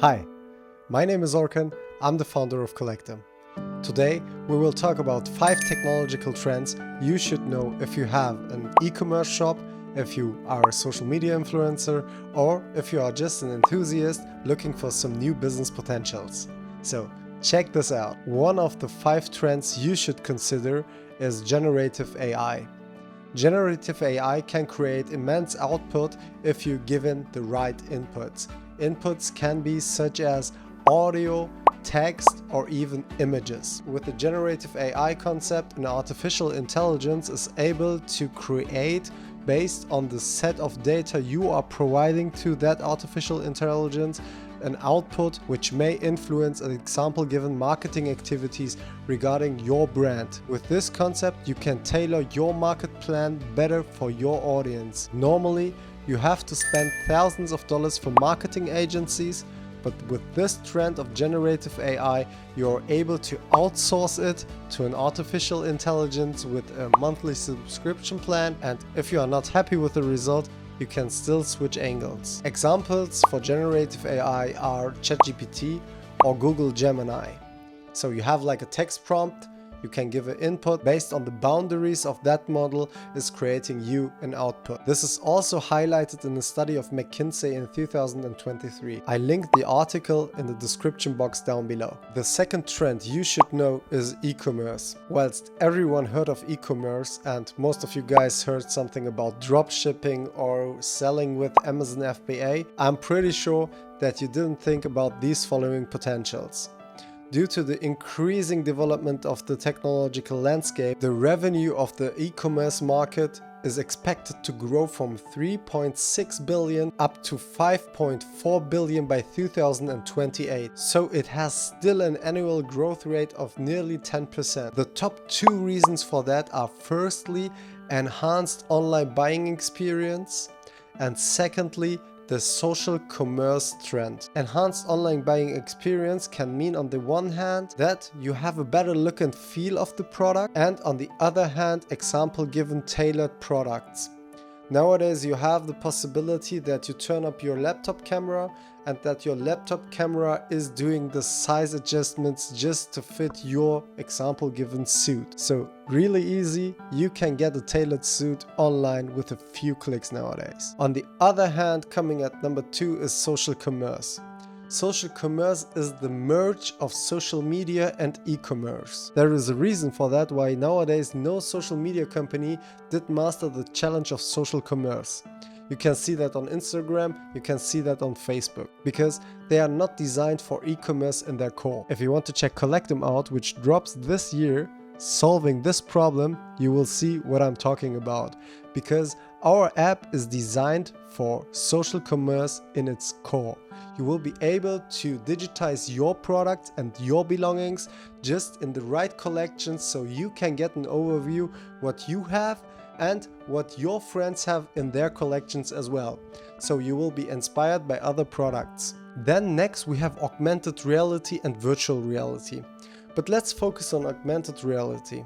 Hi, my name is Orkan, I'm the founder of Collectum. Today we will talk about 5 technological trends you should know if you have an e-commerce shop, if you are a social media influencer, or if you are just an enthusiast looking for some new business potentials. So check this out. One of the 5 trends you should consider is generative AI. Generative AI can create immense output if you're given the right inputs. Inputs can be such as audio, text, or even images. With the generative AI concept, an artificial intelligence is able to create based on the set of data you are providing to that artificial intelligence an output which may influence an example given marketing activities regarding your brand. With this concept, you can tailor your market plan better for your audience. Normally, you have to spend thousands of dollars for marketing agencies, but with this trend of generative AI, you are able to outsource it to an artificial intelligence with a monthly subscription plan, and if you are not happy with the result, you can still switch angles. Examples for generative AI are ChatGPT or Google Gemini. So you have like a text prompt, you can give an input based on the boundaries of that model is creating you an output. This is also highlighted in a study of McKinsey in 2023. I linked the article in the description box down below. The second trend you should know is e-commerce. Whilst everyone heard of e-commerce and most of you guys heard something about drop shipping or selling with Amazon FBA, I'm pretty sure that you didn't think about these following potentials. Due to the increasing development of the technological landscape, the revenue of the e-commerce market is expected to grow from 3.6 billion up to 5.4 billion by 2028. So it has still an annual growth rate of nearly 10%. The top 2 reasons for that are firstly, enhanced online buying experience, and secondly, the social commerce trend. Enhanced online buying experience can mean on the one hand that you have a better look and feel of the product, and on the other hand, example given tailored products. Nowadays you have the possibility that you turn up your laptop camera and that your laptop camera is doing the size adjustments just to fit your example given suit. So really easy, you can get a tailored suit online with a few clicks nowadays. On the other hand, coming at number 2 is social commerce. Social commerce is the merge of social media and e-commerce. There is a reason for that why nowadays no social media company did master the challenge of social commerce. You can see that on Instagram, you can see that on Facebook, because they are not designed for e-commerce in their core. If you want to check Collectum out, which drops this year, solving this problem, you will see what I'm talking about, because our app is designed for social commerce in its core. You will be able to digitize your products and your belongings just in the right collections, so you can get an overview what you have and what your friends have in their collections as well. So you will be inspired by other products. Then next we have augmented reality and virtual reality. But let's focus on augmented reality.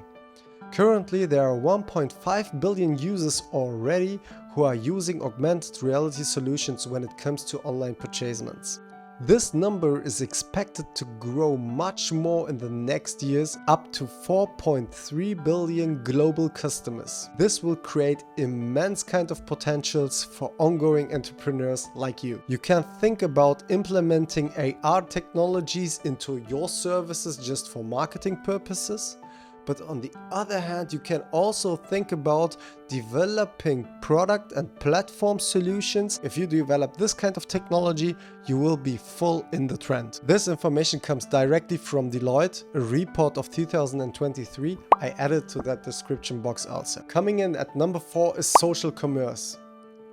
Currently there are 1.5 billion users already who are using augmented reality solutions when it comes to online purchasements. This number is expected to grow much more in the next years, up to 4.3 billion global customers. This will create immense kind of potentials for ongoing entrepreneurs like you. You can think about implementing AR technologies into your services just for marketing purposes. But on the other hand, you can also think about developing product and platform solutions. If you develop this kind of technology, you will be full in the trend. This information comes directly from Deloitte, a report of 2023. I added to that description box also. Coming in at number 4 is social commerce.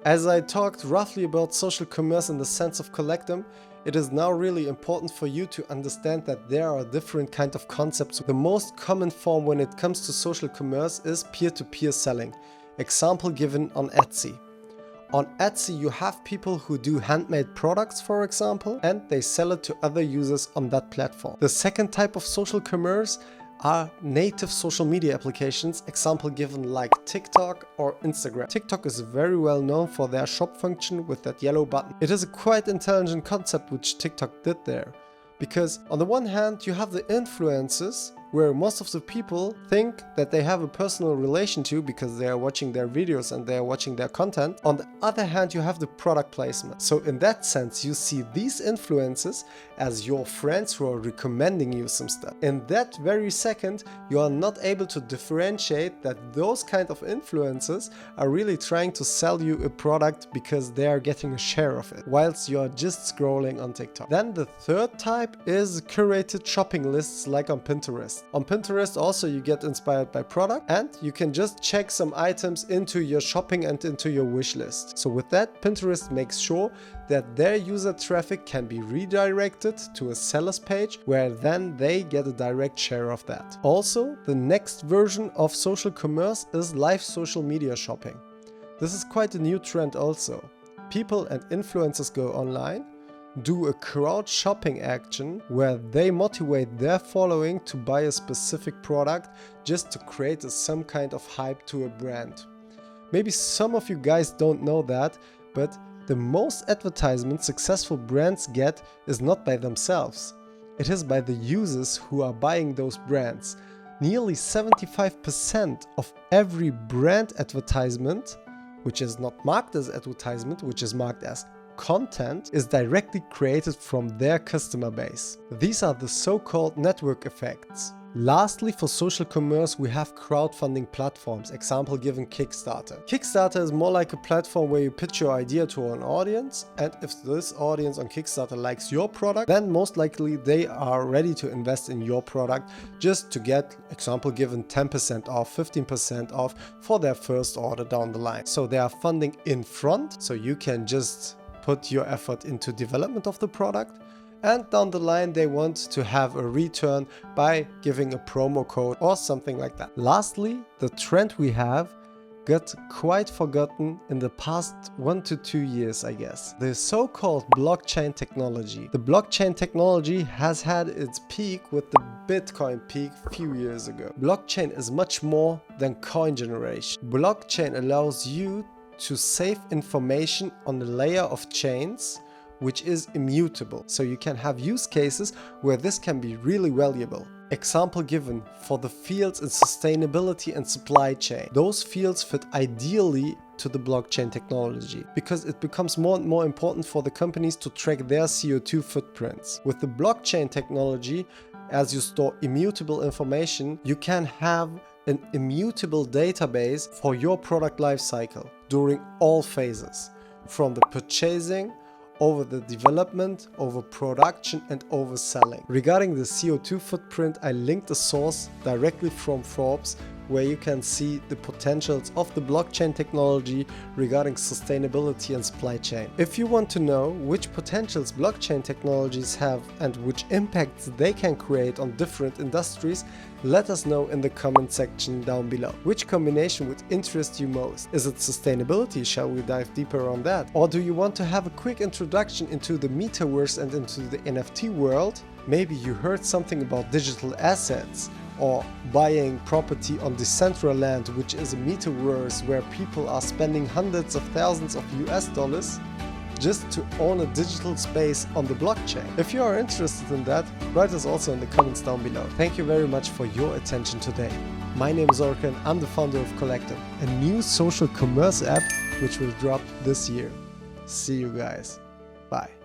As I talked roughly about social commerce in the sense of Collectum, it is now really important for you to understand that there are different kinds of concepts. The most common form when it comes to social commerce is peer-to-peer selling. Example given on Etsy. On Etsy you have people who do handmade products, for example, and they sell it to other users on that platform. The second type of social commerce are native social media applications, example given like TikTok or Instagram. TikTok is very well known for their shop function with that yellow button. It is a quite intelligent concept which TikTok did there. Because on the one hand, you have the influencers where most of the people think that they have a personal relation to because they are watching their videos and they are watching their content. On the other hand, you have the product placement. So in that sense, you see these influencers as your friends who are recommending you some stuff. In that very second, you are not able to differentiate that those kind of influencers are really trying to sell you a product because they are getting a share of it, whilst you are just scrolling on TikTok. Then the third type is curated shopping lists like on Pinterest. On Pinterest also you get inspired by product and you can just check some items into your shopping and into your wish list. So with that, Pinterest makes sure that their user traffic can be redirected to a seller's page where then they get a direct share of that. Also, the next version of social commerce is live social media shopping. This is quite a new trend also. People and influencers go online, do a crowd shopping action where they motivate their following to buy a specific product just to create some kind of hype to a brand. Maybe some of you guys don't know that, but the most advertisement successful brands get is not by themselves. It is by the users who are buying those brands. Nearly 75% of every brand advertisement, which is not marked as advertisement, which is marked as content, is directly created from their customer base. These are the so-called network effects. Lastly, for social commerce, we have crowdfunding platforms, example given Kickstarter. Kickstarter is more like a platform where you pitch your idea to an audience, and if this audience on Kickstarter likes your product, then most likely they are ready to invest in your product just to get, example given, 10% off, 15% off for their first order down the line. So they are funding in front, so you can just put your effort into development of the product, and down the line they want to have a return by giving a promo code or something like that. Lastly, the trend we have got quite forgotten in the past 1 to 2 years, I guess. The so-called blockchain technology. The blockchain technology has had its peak with the Bitcoin peak a few years ago. Blockchain is much more than coin generation. Blockchain allows you to save information on a layer of chains which is immutable. So you can have use cases where this can be really valuable. Example given for the fields in sustainability and supply chain. Those fields fit ideally to the blockchain technology because it becomes more and more important for the companies to track their CO2 footprints. With the blockchain technology, as you store immutable information, you can have an immutable database for your product lifecycle during all phases, from the purchasing over the development, over production and over selling. Regarding the CO2 footprint, I linked a source directly from Forbes where you can see the potentials of the blockchain technology regarding sustainability and supply chain. If you want to know which potentials blockchain technologies have and which impacts they can create on different industries, let us know in the comment section down below. Which combination would interest you most? Is it sustainability? Shall we dive deeper on that? Or do you want to have a quick introduction into the metaverse and into the NFT world? Maybe you heard something about digital assets, or buying property on Decentraland, which is a metaverse where people are spending hundreds of thousands of US dollars just to own a digital space on the blockchain. If you are interested in that, write us also in the comments down below. Thank you very much for your attention today. My name is Orkan, I'm the founder of Collectum, a new social commerce app which will drop this year. See you guys. Bye.